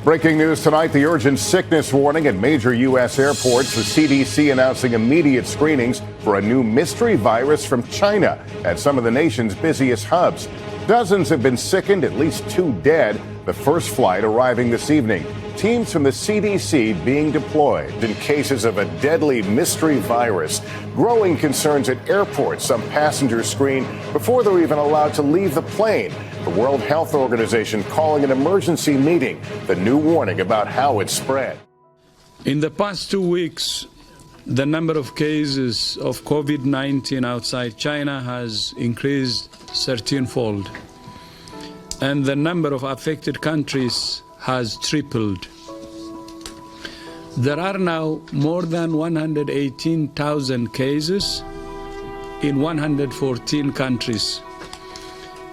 Breaking news tonight, the urgent sickness warning at major U.S. airports. The CDC announcing immediate screenings for a new mystery virus from China at some of the nation's busiest hubs. Dozens have been sickened, at least 2 dead. The first flight arriving this evening. Teams from the CDC being deployed in cases of a deadly mystery virus. Growing concerns at airports. Some passengers screened before they're even allowed to leave the plane. The World Health Organization calling an emergency meeting. The new warning about how it spread. In the past 2 weeks, the number of cases of COVID-19 outside China has increased 13-fold. And the number of affected countries has tripled. There are now more than 118,000 cases in 114 countries,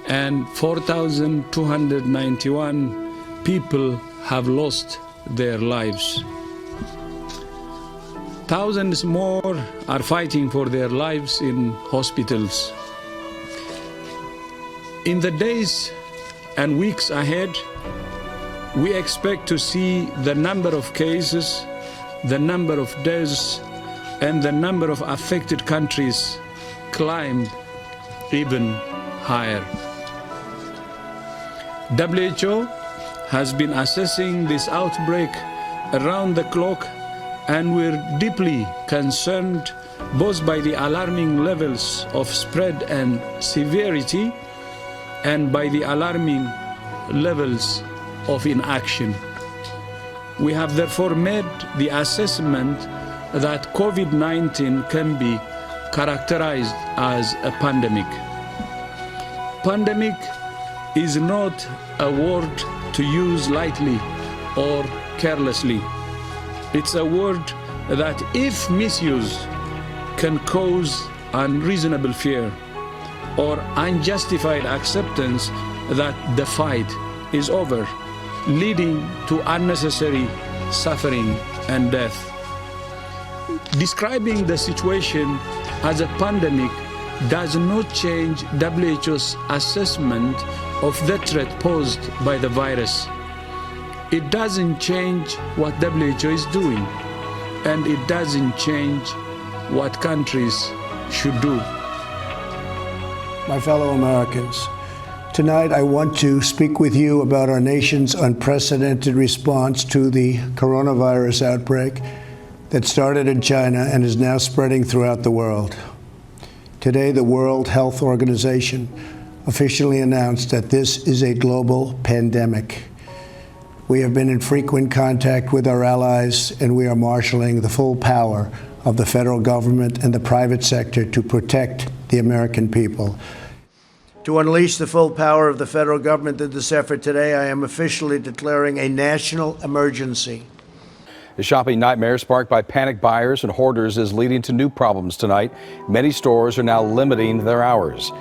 and 4,291 people have lost their lives. Thousands more are fighting for their lives in hospitals. In the days and weeks ahead, we expect to see the number of cases, the number of deaths, and the number of affected countries climb even higher. WHO has been assessing this outbreak around the clock, and we're deeply concerned both by the alarming levels of spread and severity and by the alarming levels of inaction. We have therefore made the assessment that COVID-19 can be characterized as a pandemic. Pandemic is not a word to use lightly or carelessly. It's a word that, if misused, can cause unreasonable fear or unjustified acceptance that the fight is over, leading to unnecessary suffering and death. Describing the situation as a pandemic does not change WHO's assessment of the threat posed by the virus. It doesn't change what WHO is doing, and it doesn't change what countries should do. My fellow Americans, tonight I want to speak with you about our nation's unprecedented response to the coronavirus outbreak that started in China and is now spreading throughout the world. Today, the World Health Organization officially announced that this is a global pandemic. We have been in frequent contact with our allies, and we are marshaling the full power of the federal government and the private sector to protect the American people. To unleash the full power of the federal government in this effort today, I am officially declaring a national emergency. The shopping nightmare sparked by panic buyers and hoarders is leading to new problems tonight. Many stores are now limiting their hours.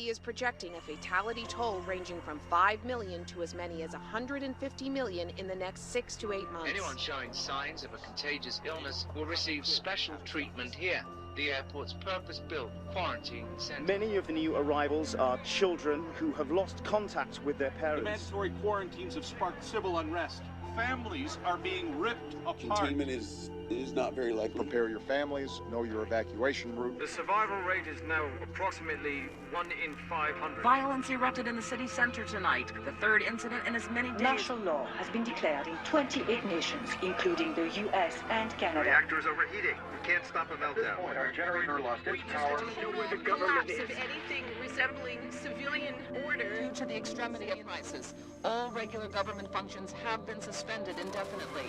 Is projecting a fatality toll ranging from 5 million to as many as 150 million in the next 6 to 8 months. Anyone showing signs of a contagious illness will receive special treatment here, the airport's purpose-built quarantine center. Many of the new arrivals are children who have lost contact with their parents. The mandatory quarantines have sparked civil unrest. families are being ripped apart. Containment is not very likely. Prepare your families, know your evacuation route. The survival rate is now approximately 1 in 500. Violence erupted in the city center tonight, the third incident in as many days. Martial law has been declared in 28 nations, including the U.S. and Canada. The reactor is overheating. We can't stop a meltdown. At this point, our generator lost its power. We just don't know where the government is. Of anything resembling civilian order. Due to the extremity of crisis, all regular government functions have been suspended indefinitely.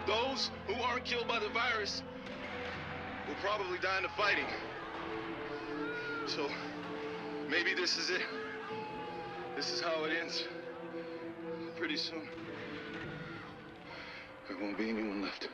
Those who aren't killed by the virus will probably die in the fighting. So maybe this is it. This is how it ends. Pretty soon, there won't be anyone left.